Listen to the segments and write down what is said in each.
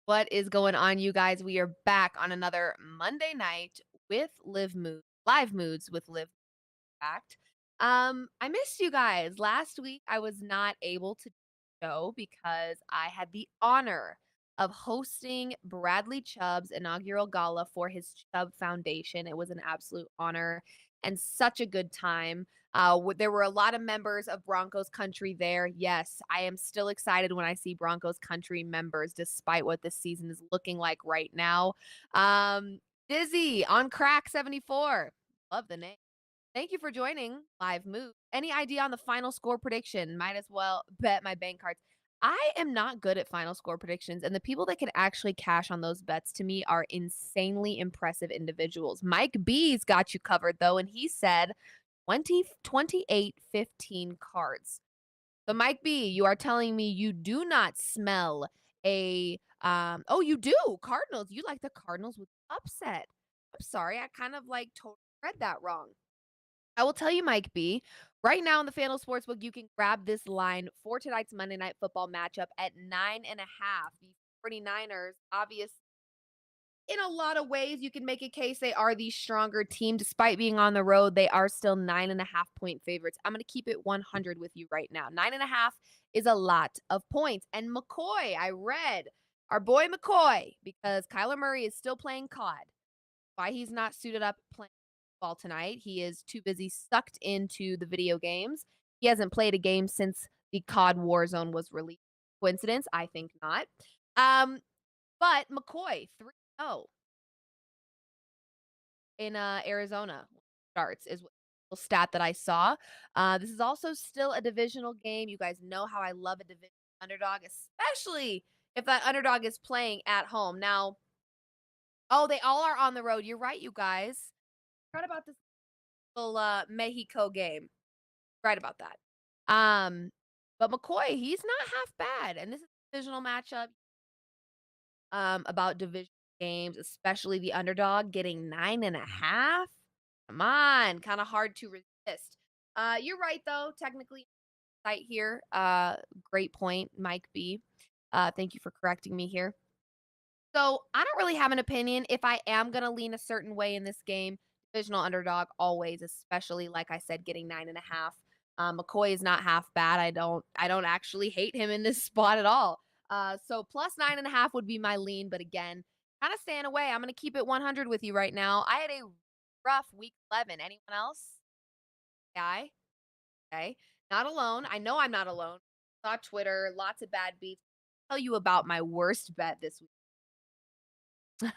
What is going on, you guys? We are back on another Monday night with Live Moods with Liv Fact. I missed you guys. Last week I was not able to show because I had the honor of hosting Bradley Chubb's inaugural gala for his Chubb Foundation. It was an absolute honor and such a good time. There were a lot of members of Broncos country there. Yes, I am still excited when I see Broncos country members, despite what this season is looking like right now. Dizzy on Crack 74. Love the name. Thank you for joining Live Move. Any idea on the final score prediction? Might as well bet my bank cards. I am not good at final score predictions, and the people that can actually cash on those bets to me are insanely impressive individuals. Mike B's got you covered, though, and he said 20, 28, 15 cards. So, Mike B, you are telling me you do not smell oh, you do. Cardinals. You like the Cardinals with upset. I'm sorry. I kind of like totally read that wrong. I will tell you, Mike B, right now in the FanDuel Sportsbook, you can grab this line for tonight's Monday Night Football matchup at 9.5. The 49ers, obvious in a lot of ways, you can make a case they are the stronger team. Despite being on the road, they are still 9.5 point favorites. I'm going to keep it 100 with you right now. 9.5 is a lot of points. And McCoy, I read our boy McCoy, because Kyler Murray is still playing COD. Why he's not suited up playing ball tonight. He is too busy sucked into the video games. He hasn't played a game since the COD Warzone was released. Coincidence? I think not. But McCoy 3-0 in Arizona starts is what stat that I saw. This is also still a divisional game. You guys know how I love a division underdog, especially if that underdog is playing at home. Now, oh, they all are on the road. You're right, you guys. Right about this little Mexico game. Right about that. But McCoy, he's not half bad. And this is a divisional matchup about division games, especially the underdog getting 9.5. Come on, kind of hard to resist. You're right though, technically right here. Great point, Mike B. Thank you for correcting me here. So I don't really have an opinion if I am gonna lean a certain way in this game. Divisional underdog always, especially like I said, getting 9.5. McCoy is not half bad. I don't actually hate him in this spot at all. So plus 9.5 would be my lean, but again, kind of staying away. I'm gonna keep it 100 with you right now. I had a rough week 11. Anyone else? Guy? Okay. Not alone. I know I'm not alone. Saw Twitter, lots of bad beats. Tell you about my worst bet this week.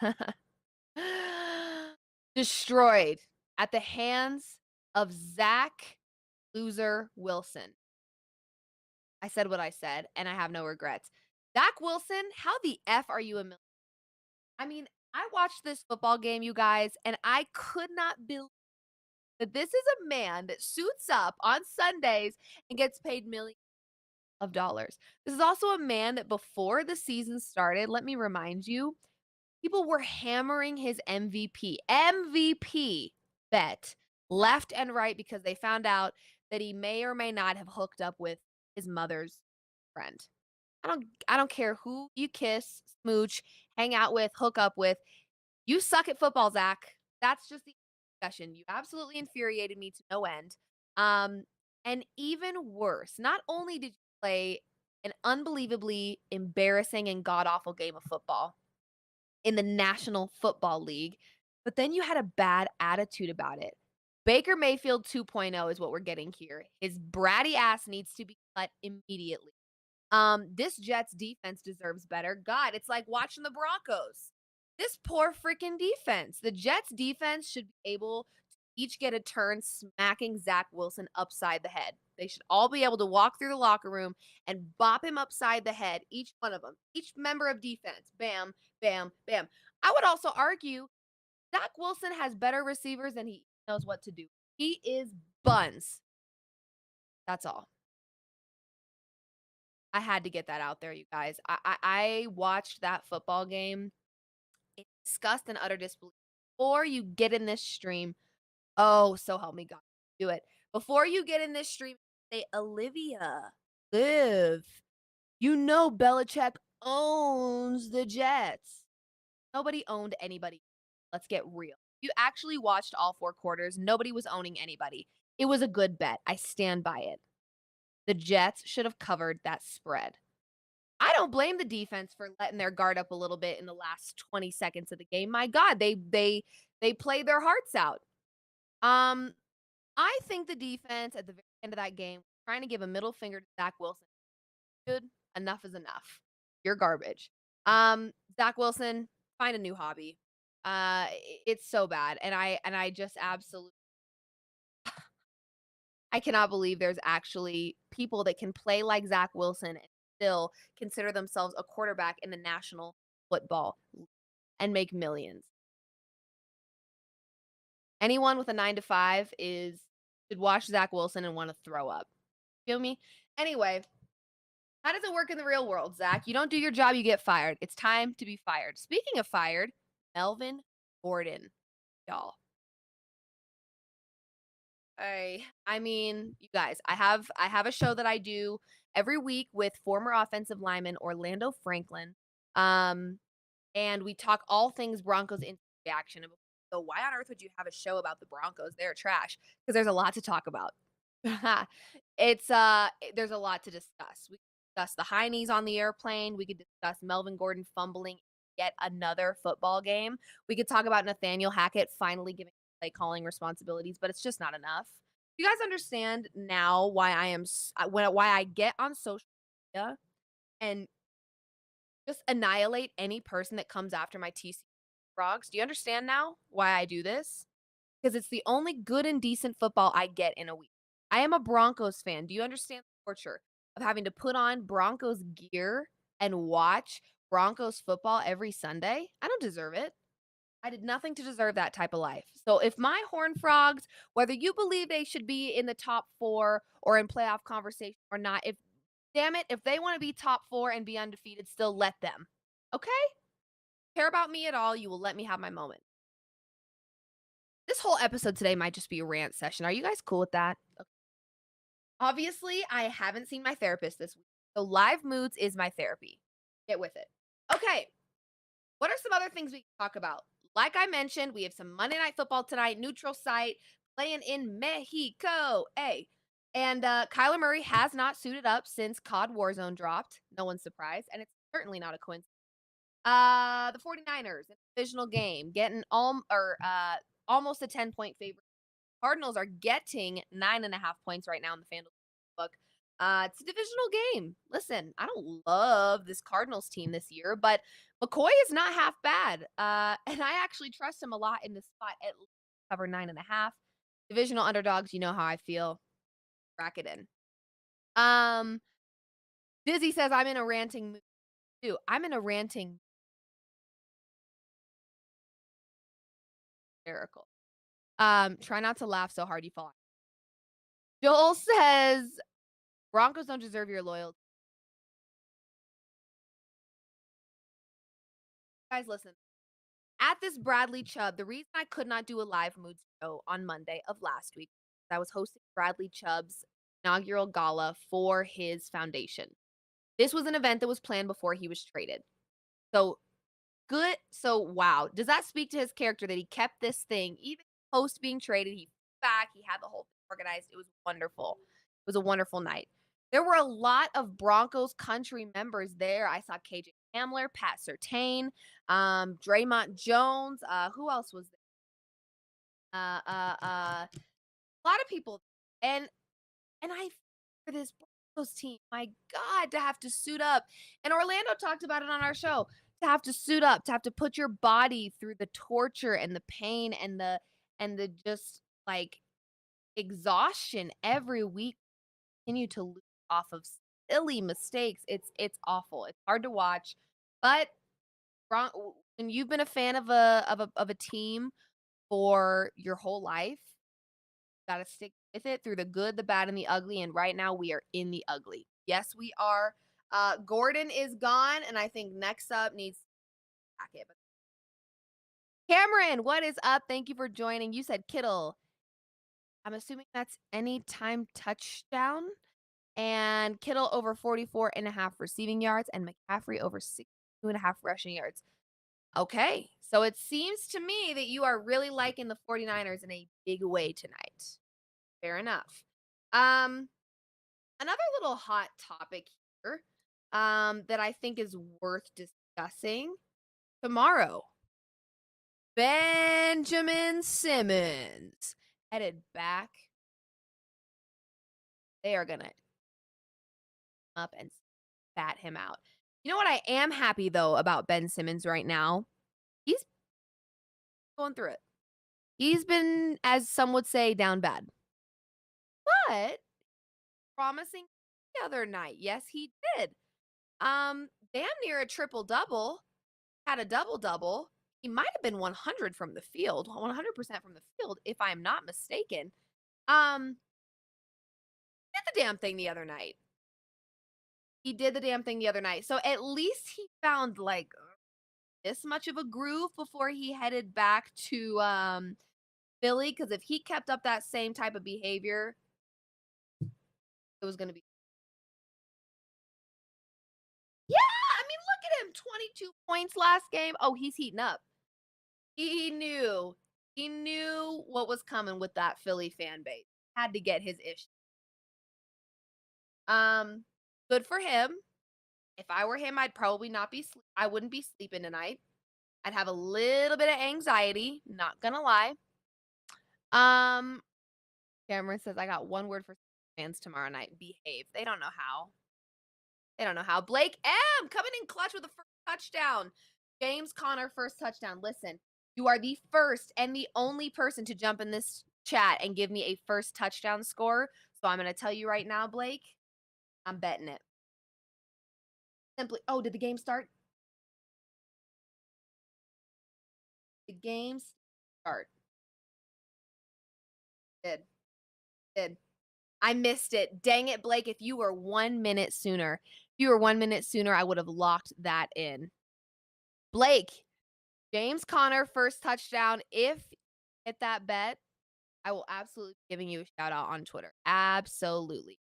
Destroyed at the hands of Zach Loser Wilson. I said what I said, and I have no regrets. Zach Wilson, how the F are you a million? I mean, I watched this football game, you guys, and I could not believe that this is a man that suits up on Sundays and gets paid millions of dollars. This is also a man that before the season started, let me remind you, people were hammering his MVP bet left and right because they found out that he may or may not have hooked up with his mother's friend. I don't care who you kiss, smooch, hang out with, hook up with. You suck at football, Zach. That's just the discussion. You absolutely infuriated me to no end. Um, and even worse, not only did you play an unbelievably embarrassing and god awful game of football in the National Football League, but then you had a bad attitude about it. Baker Mayfield 2.0 is what we're getting here. His bratty ass needs to be cut immediately. This Jets defense deserves better. God, it's like watching the Broncos. This poor freaking defense. The Jets defense should be able to each get a turn smacking Zach Wilson upside the head. They should all be able to walk through the locker room and bop him upside the head, each one of them, each member of defense. Bam, bam, bam. I would also argue Zach Wilson has better receivers than he knows what to do. He is buns. That's all. I had to get that out there, you guys. I watched that football game in disgust and utter disbelief. Before you get in this stream, oh, so help me God, do it. Before you get in this stream, say, Olivia, Liv, you know Belichick owns the Jets. Nobody owned anybody. Let's get real. You actually watched all 4 quarters. Nobody was owning anybody. It was a good bet. I stand by it. The Jets should have covered that spread. I don't blame the defense for letting their guard up a little bit in the last 20 seconds of the game. My God, they played their hearts out. Um, I think the defense at the very end of that game trying to give a middle finger to Zach Wilson. Dude, enough is enough. You're garbage. Zach Wilson, find a new hobby. It's so bad, and I just absolutely I cannot believe there's actually people that can play like Zach Wilson and still consider themselves a quarterback in the National Football League and make millions. Anyone with a 9 to 5 is should watch Zach Wilson and want to throw up. Feel me? Anyway, how does it work in the real world, Zach? You don't do your job, you get fired. It's time to be fired. Speaking of fired, Melvin Gordon, y'all. I mean, you guys, I have a show that I do every week with former offensive lineman Orlando Franklin. Um, and we talk all things Broncos in reaction. So why on earth would you have a show about the Broncos? They're trash because there's a lot to talk about. There's a lot to discuss. We could discuss the high knees on the airplane. We could discuss Melvin Gordon fumbling yet another football game. We could talk about Nathaniel Hackett finally giving play calling responsibilities, but it's just not enough. You guys understand now why why I get on social media and just annihilate any person that comes after my TC frogs? Do you understand now why I do this? Because it's the only good and decent football I get in a week. I am a Broncos fan. Do you understand the torture of having to put on Broncos gear and watch Broncos football every Sunday? I don't deserve it. I did nothing to deserve that type of life. So if my Horn Frogs, whether you believe they should be in the top 4 or in playoff conversation or not, if damn it, if they want to be top 4 and be undefeated, still let them. Okay? Care about me at all, you will let me have my moment. This whole episode today might just be a rant session. Are you guys cool with that? Okay. Obviously, I haven't seen my therapist this week. So Live Moods is my therapy. Get with it. Okay. What are some other things we can talk about? Like I mentioned, we have some Monday Night Football tonight, neutral site, playing in Mexico. Hey. And Kyler Murray has not suited up since COD Warzone dropped. No one's surprised. And it's certainly not a coincidence. The 49ers, in a divisional game, getting almost a 10-point favorite. Cardinals are getting 9.5 points right now in the FanDuel book. It's a divisional game. Listen, I don't love this Cardinals team this year, but McCoy is not half bad. And I actually trust him a lot in this spot at least cover 9.5. Divisional underdogs, you know how I feel. Bracket in. Dizzy says I'm in a ranting mood too. I'm in a ranting hysterical. Try not to laugh so hard you fall. Joel says Broncos don't deserve your loyalty. Guys, listen. At this Bradley Chubb, the reason I could not do a live mood show on Monday of last week, I was hosting Bradley Chubb's inaugural gala for his foundation. This was an event that was planned before he was traded. So good. So wow. Does that speak to his character that he kept this thing even post being traded? He back. He had the whole thing organized. It was wonderful. It was a wonderful night. There were a lot of Broncos country members there. I saw KJ Hamler, Pat Surtain, Draymond Jones. Who else was there? A lot of people. And I for this Broncos team, my God, to have to suit up. And Orlando talked about it on our show. To have to suit up, to have to put your body through the torture and the pain and the just like exhaustion every week, continue to lose off of silly mistakes. It's awful. It's hard to watch. But when you've been a fan of a team for your whole life, got to stick with it through the good, the bad, and the ugly. And right now we are in the ugly. Yes, we are. Gordon is gone, and I think next up needs packet. But Cameron, what is up? Thank you for joining. You said Kittle. I'm assuming that's anytime touchdown. And Kittle over 44.5 receiving yards and McCaffrey over 62.5 rushing yards. Okay. So it seems to me that you are really liking the 49ers in a big way tonight. Fair enough. Um, Another little hot topic here that I think is worth discussing tomorrow. Benjamin Simmons headed back. They are going to up and fat him out. You know what I am happy though about Ben Simmons right now? He's going through it. He's been, as some would say, down bad. But promising the other night. Yes, he did. Damn near a triple double. Had a double double. He might have been 100 from the field, 100% from the field, if I'm not mistaken. Um, did the damn thing the other night. He did the damn thing the other night. So at least he found like this much of a groove before he headed back to Philly. Because if he kept up that same type of behavior, it was going to be. Yeah, I mean, look at him, 22 points last game. Oh, he's heating up. He knew. He knew what was coming with that Philly fan base. Had to get his issue. Um, Good for him. If I were him, I'd probably not be I wouldn't be sleeping tonight. I'd have a little bit of anxiety, not gonna lie. Um, Cameron says I got one word for fans tomorrow night. Behave. They don't know how. They don't know how. Blake M coming in clutch with the first touchdown. James Conner first touchdown. Listen, you are the first and the only person to jump in this chat and give me a first touchdown score. So I'm going to tell you right now, Blake, I'm betting it. Simply, oh, did the game start? The game start. Did. I missed it. Dang it, Blake. If you were 1 minute sooner, I would have locked that in. Blake, James Conner, first touchdown. If you hit that bet, I will absolutely be giving you a shout out on Twitter. Absolutely.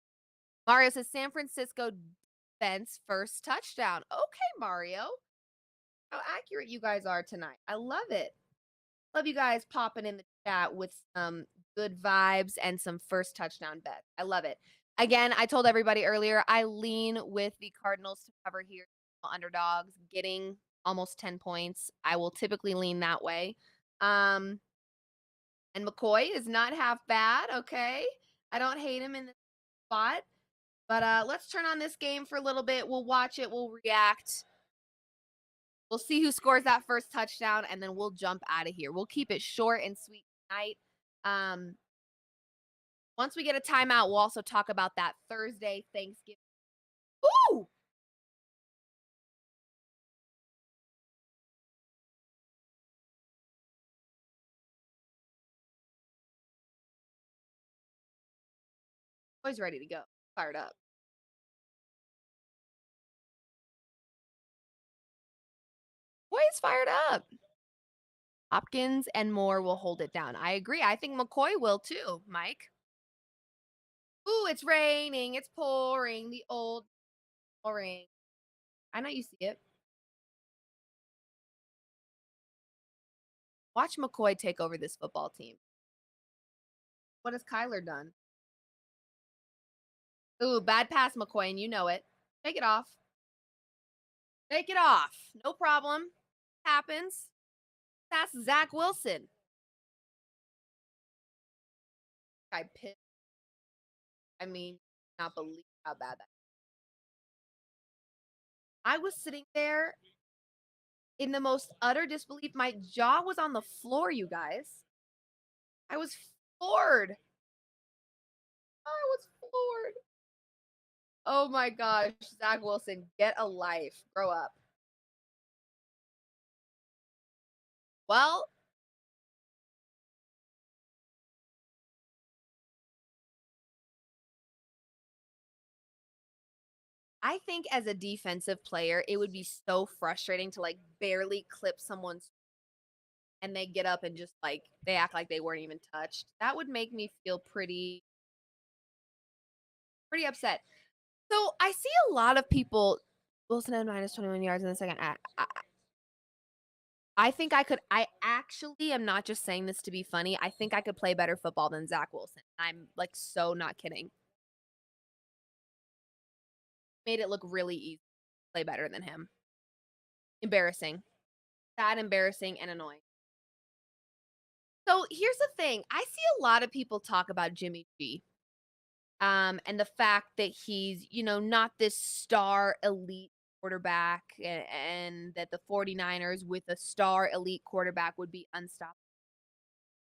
Mario says San Francisco defense first touchdown. Okay, Mario. How accurate you guys are tonight. I love it. Love you guys popping in the chat with some good vibes and some first touchdown bets. I love it. Again, I told everybody earlier, I lean with the Cardinals to cover here. Underdogs getting almost 10 points. I will typically lean that way. And McCoy is not half bad, okay? I don't hate him in this spot. But let's turn on this game for a little bit. We'll watch it. We'll react. We'll see who scores that first touchdown, and then we'll jump out of here. We'll keep it short and sweet tonight. Once we get a timeout, we'll also talk about that Thursday Thanksgiving. Ooh! Always ready to go. Fired up. Boys fired up. Hopkins and Moore will hold it down. I agree. I think McCoy will too, Mike. Ooh, it's raining. It's pouring. The old pouring. I know you see it. Watch McCoy take over this football team. What has Kyler done? Ooh, bad pass, McCoy, and you know it. Take it off. Take it off. No problem. Happens. That's Zach Wilson. I pissed. I mean, not believe how bad that. I was sitting there in the most utter disbelief. My jaw was on the floor, you guys. I was floored. I was floored. Oh my gosh, Zach Wilson, get a life. Grow up. Well, I think as a defensive player, it would be so frustrating to like barely clip someone's and they get up and just like they act like they weren't even touched. That would make me feel pretty upset. So I see a lot of people. Wilson had minus 21 yards in the second. I think I could. I actually am not just saying this to be funny. I think I could play better football than Zach Wilson. I'm like so not kidding. Made it look really easy to play better than him. Embarrassing. Sad, embarrassing, and annoying. So here's the thing. I see a lot of people talk about Jimmy G. And the fact that he's, not this star elite quarterback and that the 49ers with a star elite quarterback would be unstoppable.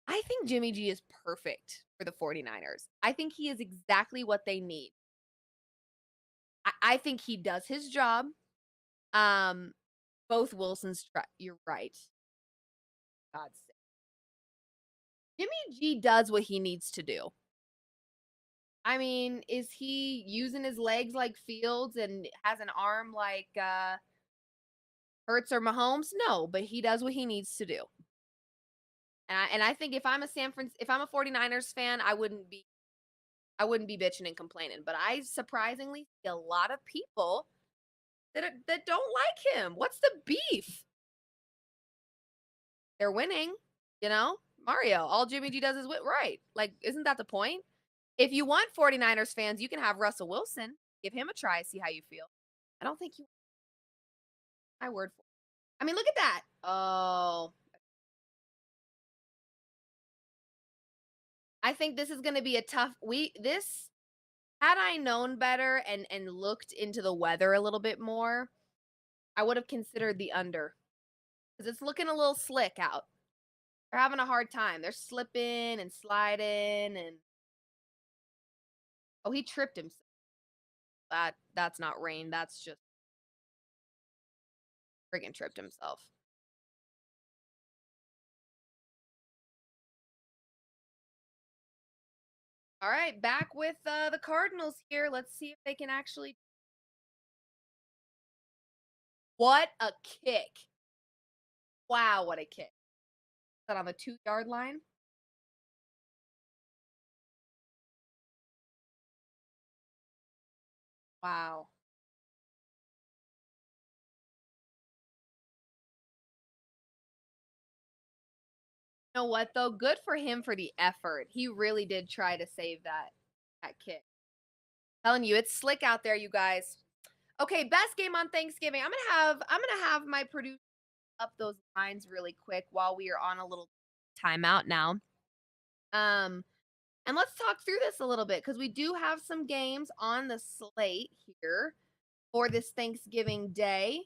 I think Jimmy G is perfect for the 49ers. I think he is exactly what they need. I think he does his job. Um, both Wilsons, you're right. God's sake. Jimmy G does what he needs to do. I mean, is he using his legs like Fields and has an arm like Hurts or Mahomes? No, but he does what he needs to do. And I think if I'm a 49ers fan, I wouldn't be bitching and complaining, but I surprisingly see a lot of people that don't like him. What's the beef? They're winning, Mario, all Jimmy G does is win, right? Like, isn't that the point? If you want 49ers fans, you can have Russell Wilson. Give him a try, see how you feel. I don't think you my word for it. I mean, look at that. Oh, I think this is going to be a tough this had I known better and looked into the weather a little bit more, I would have considered the under cuz it's looking a little slick out. They're having a hard time. They're slipping and sliding and oh, he tripped himself. That's not rain. That's just friggin' tripped himself. All right, back with the Cardinals here. Let's see if they can actually. What a kick! Wow, what a kick! Is that on the 2-yard line? Wow. You know what though? Good for him for the effort. He really did try to save that kick. Telling you, it's slick out there, you guys. Okay, best game on Thanksgiving. I'm gonna have my producer up those lines really quick while we are on a little timeout now. Um, and let's talk through this a little bit because we do have some games on the slate here for this Thanksgiving Day.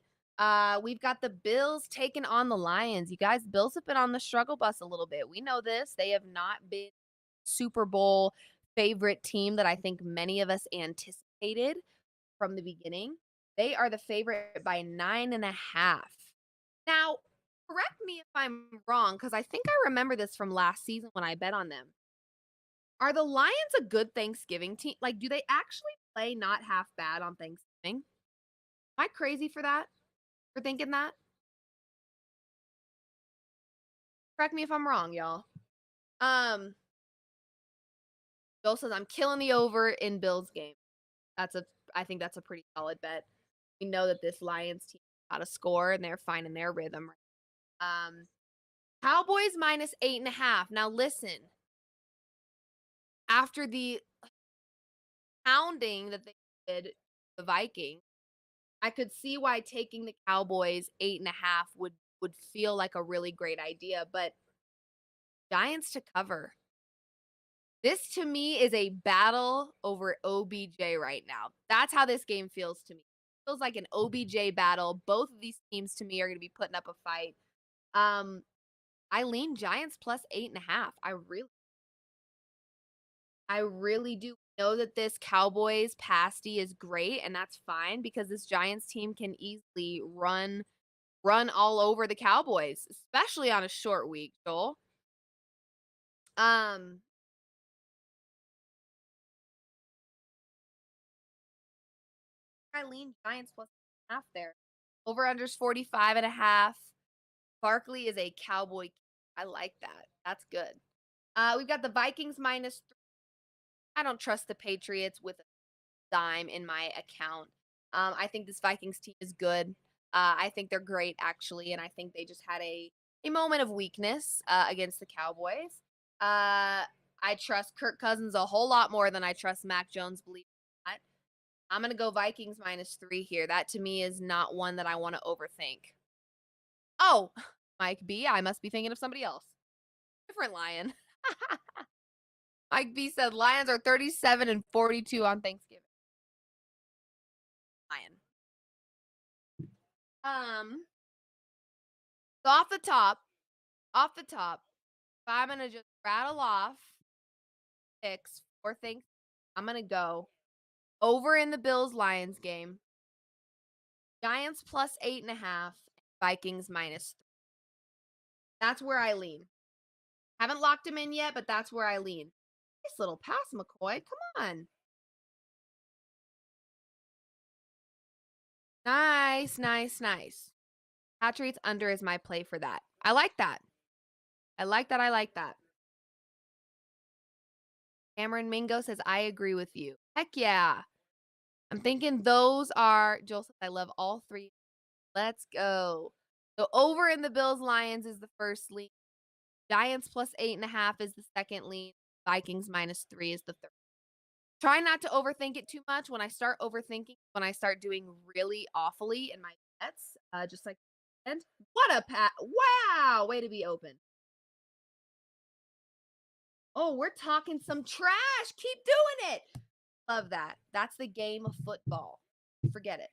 We've got the Bills taking on the Lions. You guys, Bills have been on the struggle bus a little bit. We know this. They have not been Super Bowl favorite team that I think many of us anticipated from the beginning. They are the favorite by 9.5. Now, correct me if I'm wrong, because I think I remember this from last season when I bet on them. Are the Lions a good Thanksgiving team? Like, do they actually play not half bad on Thanksgiving? Am I crazy for that? For thinking that? Correct me if I'm wrong, y'all. Um, Joel says I'm killing the over in Bills game. I think that's a pretty solid bet. We know that this Lions team got to score and they're finding their rhythm. Cowboys minus 8.5. Now listen, after the pounding that they did the Vikings, I could see why taking the Cowboys 8.5 would feel like a really great idea, but Giants to cover. This to me is a battle over OBJ right now. That's how this game feels to me. It feels like an OBJ battle. Both of these teams to me are going to be putting up a fight. I lean Giants plus 8.5. I really do know that this Cowboys pasty is great, and that's fine because this Giants team can easily run all over the Cowboys, especially on a short week, Joel. Um, I lean Giants plus half there. Over unders 45.5. Barkley is a Cowboy. I like that. That's good. We've got the Vikings minus 3. I don't trust the Patriots with dime in my account. I think this Vikings team is good. I think they're great actually, and I think they just had a moment of weakness against the Cowboys. I trust Kirk Cousins a whole lot more than I trust Mac Jones. Believe it or not. I'm gonna go Vikings -3 here. That to me is not one that I want to overthink. Oh, Mike B, I must be thinking of somebody else. Different Lion. Mike B said Lions are 37-42 on Thanksgiving. Lion. So off the top, if I'm gonna just rattle off picks for things, I'm gonna go over in the Bills Lions game. Giants +8.5, Vikings -3. That's where I lean. Haven't locked him in yet, but that's where I lean. Nice little pass, McCoy. Come on. Nice, nice, nice. Patriots under is my play for that. I like that. I like that. I like that. Cameron Mingo says, I agree with you. Heck yeah. I'm thinking those are, Joel says, I love all three. Let's go. So over in the Bills Lions is the first lead. Giants +8.5 is the second lead. Vikings -3 is the third. Try not to overthink it too much. When I start overthinking, when I start doing really awfully in my bets, just like, and what a wow, way to be open. Oh, we're talking some trash. Keep doing it. Love that. That's the game of football. Forget it.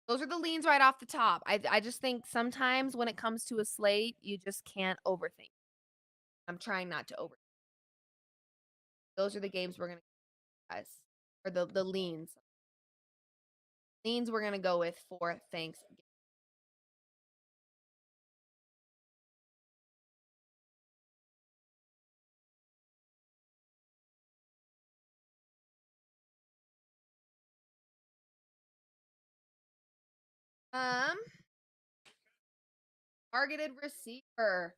Those are the leans right off the top. I just think sometimes when it comes to a slate, you just can't overthink. I'm trying not to over. Those are the games we're gonna guys, or the leans. Leans we're gonna go with for Thanksgiving. Um, Targeted receiver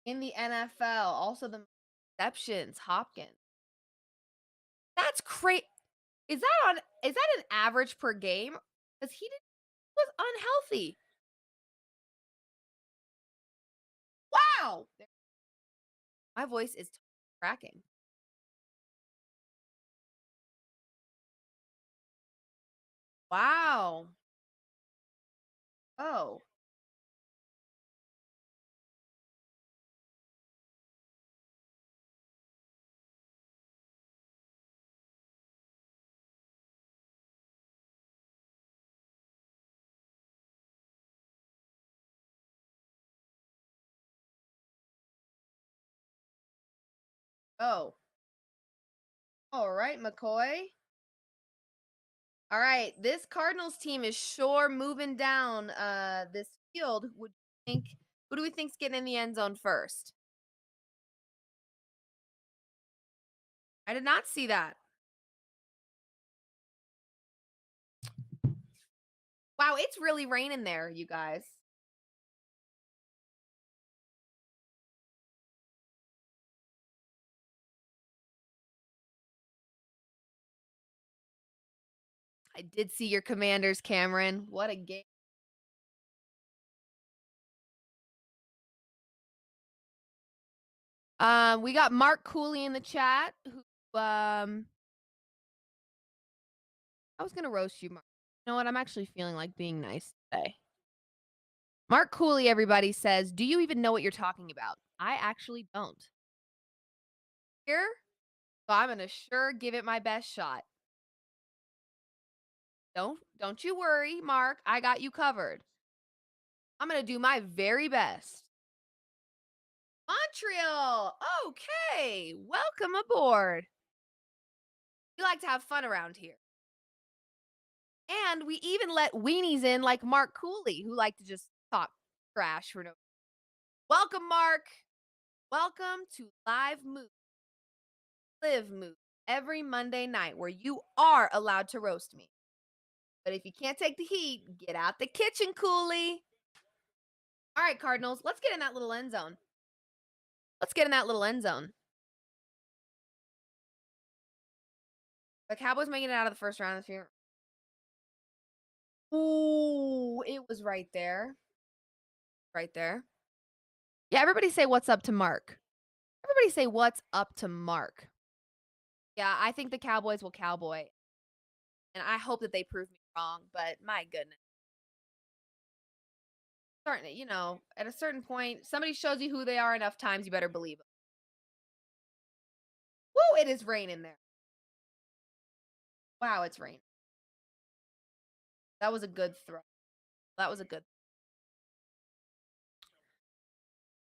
in the NFL. Also the receptions, Hopkins. That's great. Is that an average per game? Because was unhealthy. Wow. My voice is cracking. Wow. Oh. Oh. All right, McCoy. All right, this Cardinals team is sure moving down this field. Would you think who do we think's getting in the end zone first? I did not see that. Wow, it's really raining there, you guys. I did see your Commanders, Cameron. What a game. We got Mark Cooley in the chat who I was gonna roast you, Mark. You know what? I'm actually feeling like being nice today. Mark Cooley, everybody says, do you even know what you're talking about? I actually don't. Here, so I'm gonna sure give it my best shot. Don't you worry, Mark. I got you covered. I'm gonna do my very best. Montreal. Okay, welcome aboard. We like to have fun around here. And we even let weenies in like Mark Cooley, who like to just talk trash for no. Welcome, Mark. Welcome to Liv Moods, every Monday night where you are allowed to roast me. But if you can't take the heat, get out the kitchen, Cooley. All right, Cardinals, let's get in that little end zone. Let's get in that little end zone. The Cowboys making it out of the first round this year. Ooh, it was right there. Right there. Yeah, everybody say what's up to Mark. Everybody say what's up to Mark. Yeah, I think the Cowboys will cowboy. And I hope that they prove me wrong, but my goodness. Starting at a certain point, somebody shows you who they are enough times, you better believe it. Woo, it is raining there. Wow, it's raining. That was a good throw. That was a good.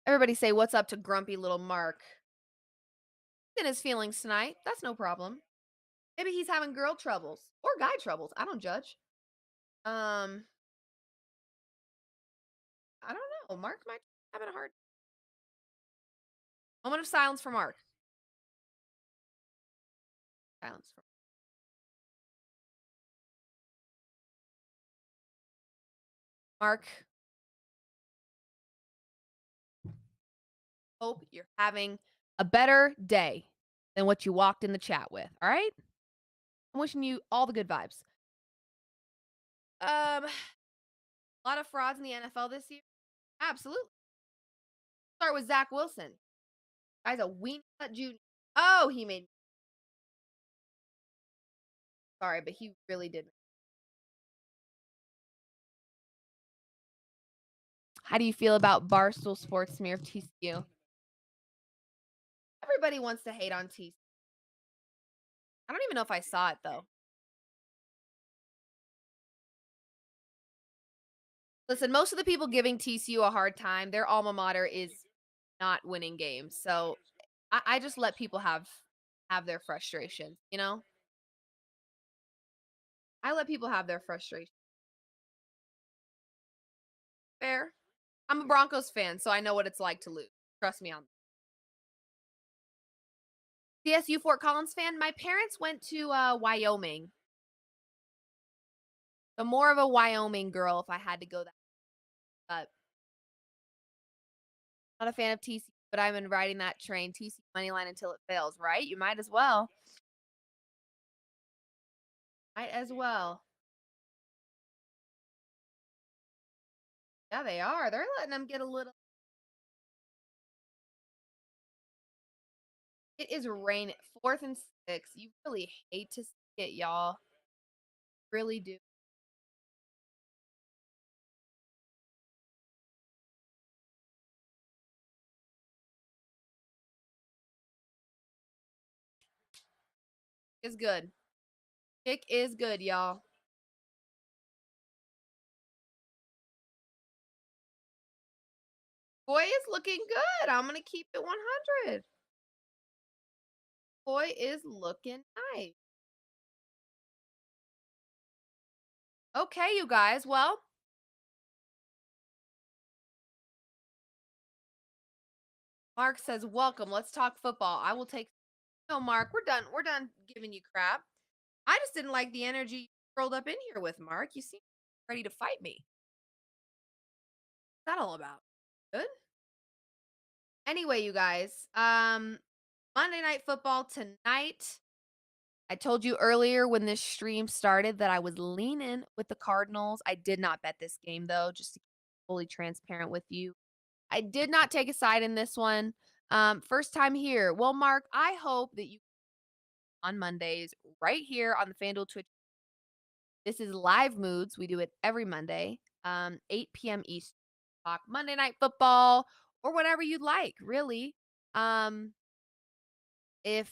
Everybody say what's up to grumpy little Mark. In his feelings tonight. That's no problem. Maybe he's having girl troubles or guy troubles. I don't judge. I don't know. Mark might be having a hard moment of silence for Mark. Silence for Mark. Hope you're having a better day than what you walked in the chat with. All right? I'm wishing you all the good vibes. A lot of frauds in the NFL this year. Absolutely. Start with Zach Wilson. Guy's a weenie nut junior. Oh, he made. Sorry, but he really did. How do you feel about Barstool Sports smear of TCU? Everybody wants to hate on TCU. I don't even know if I saw it though. Listen, most of the people giving TCU a hard time, their alma mater is not winning games. So I just let people have their frustration, I let people have their frustration. Fair. I'm a Broncos fan, so I know what it's like to lose. Trust me on CSU Fort Collins fan. My parents went to Wyoming. So more of a Wyoming girl if I had to go that. But not a fan of TCU, but I've been riding that train, TCU money line until it fails, right? You might as well. Might as well. Yeah, they are. They're letting them get a little. It is raining. 4th and 6. You really hate to see it, y'all. Really do. It's good. Kick is good, y'all. Boy is looking good. I'm gonna keep it 100. Boy is looking nice. Okay, you guys. Well, Mark says, "Welcome. Let's talk football." I will take. No, Mark, we're done. We're done giving you crap. I just didn't like the energy you rolled up in here with, Mark. You seem ready to fight me. What's that all about? Good. Anyway, you guys, Monday Night Football tonight. I told you earlier when this stream started that I was leaning with the Cardinals. I did not bet this game though, just to be fully transparent with you. I did not take a side in this one. First time here. Well, Mark, I hope that you on Mondays right here on the FanDuel Twitch. This is Live Moods. We do it every Monday, 8 p.m. Eastern. Talk Monday Night Football or whatever you'd like, really. If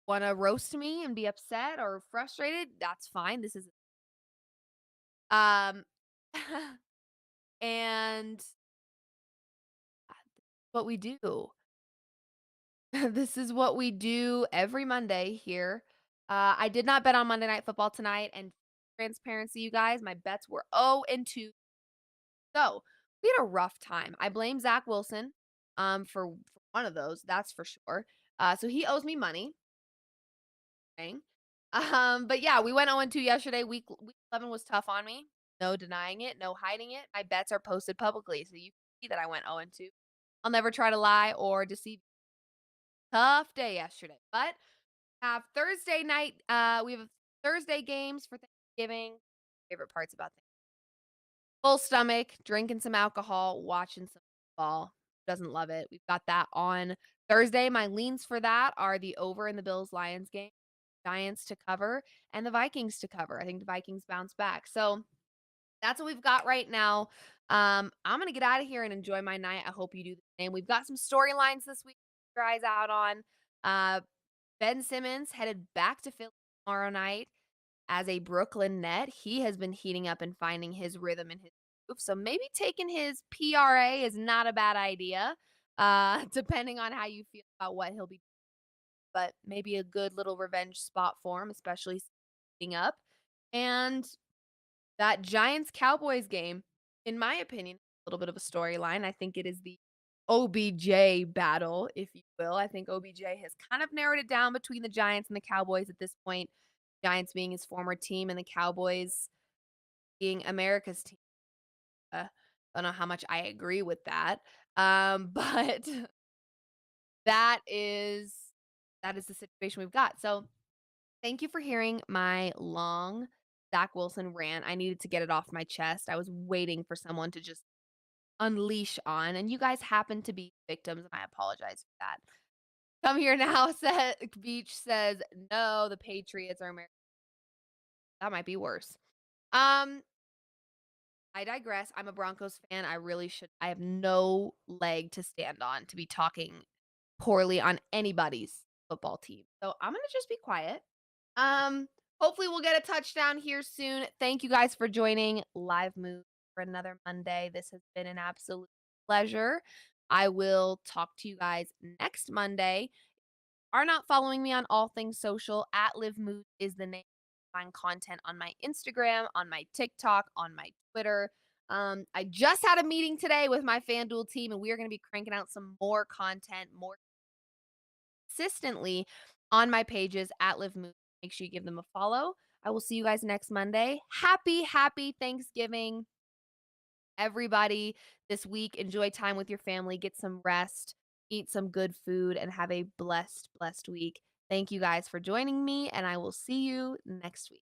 want to roast me and be upset or frustrated, that's fine. This is um and what we do. This is what we do every Monday here. I did not bet on Monday Night Football tonight, and transparency, you guys, my bets were 0 and 2. So we had a rough time. I blame Zach Wilson for one of those, that's for sure. So he owes me money. Dang. But yeah, we went 0 and 2 yesterday. Week 11 was tough on me. No denying it, no hiding it. My bets are posted publicly, so you can see that I went 0 and 2. I'll never try to lie or deceive. Tough day yesterday, but have Thursday night. We have Thursday games for Thanksgiving. Favorite parts about Thanksgiving. Full stomach, drinking some alcohol, watching some football. Doesn't love it. We've got that on Thursday. My leans for that are the over in the Bills Lions game, Giants to cover, and the Vikings to cover. I think the Vikings bounce back. So that's what we've got right now. I'm gonna get out of here and enjoy my night. I hope you do the same. We've got some storylines this week. To keep your eyes out on. Uh, Ben Simmons headed back to Philly tomorrow night as a Brooklyn Net. He has been heating up and finding his rhythm and his move. So maybe taking his PRA is not a bad idea, depending on how you feel about what he'll be. But maybe a good little revenge spot for him, especially heating up. And that Giants Cowboys game, in my opinion, a little bit of a storyline. I think it is the OBJ battle, if you will. I think OBJ has kind of narrowed it down between the Giants and the Cowboys at this point. Giants being his former team and the Cowboys being America's team. Don't know how much I agree with that. But that is that is the situation we've got. So thank you for hearing my long Zach Wilson rant. I needed to get it off my chest. I was waiting for someone to just unleash on, and you guys happen to be victims, and I apologize for that. Come here now, said Beach says, no, the Patriots are American. That might be worse. Um, I digress. I'm a Broncos fan. I really should. I have no leg to stand on to be talking poorly on anybody's football team. So I'm gonna just be quiet. Um, Hopefully we'll get a touchdown here soon. Thank you guys for joining Live Move for another Monday. This has been an absolute pleasure. I will talk to you guys next Monday. Are not following me on all things social, at Liv Moods is the name. Find content on my Instagram, on my TikTok, on my Twitter. I just had a meeting today with my FanDuel team, and we are going to be cranking out some more content more consistently on my pages at Liv Moods. Make sure you give them a follow. I will see you guys next Monday. Happy Thanksgiving, everybody, this week. Enjoy time with your family, get some rest, eat some good food, and have a blessed week. Thank you guys for joining me, and I will see you next week.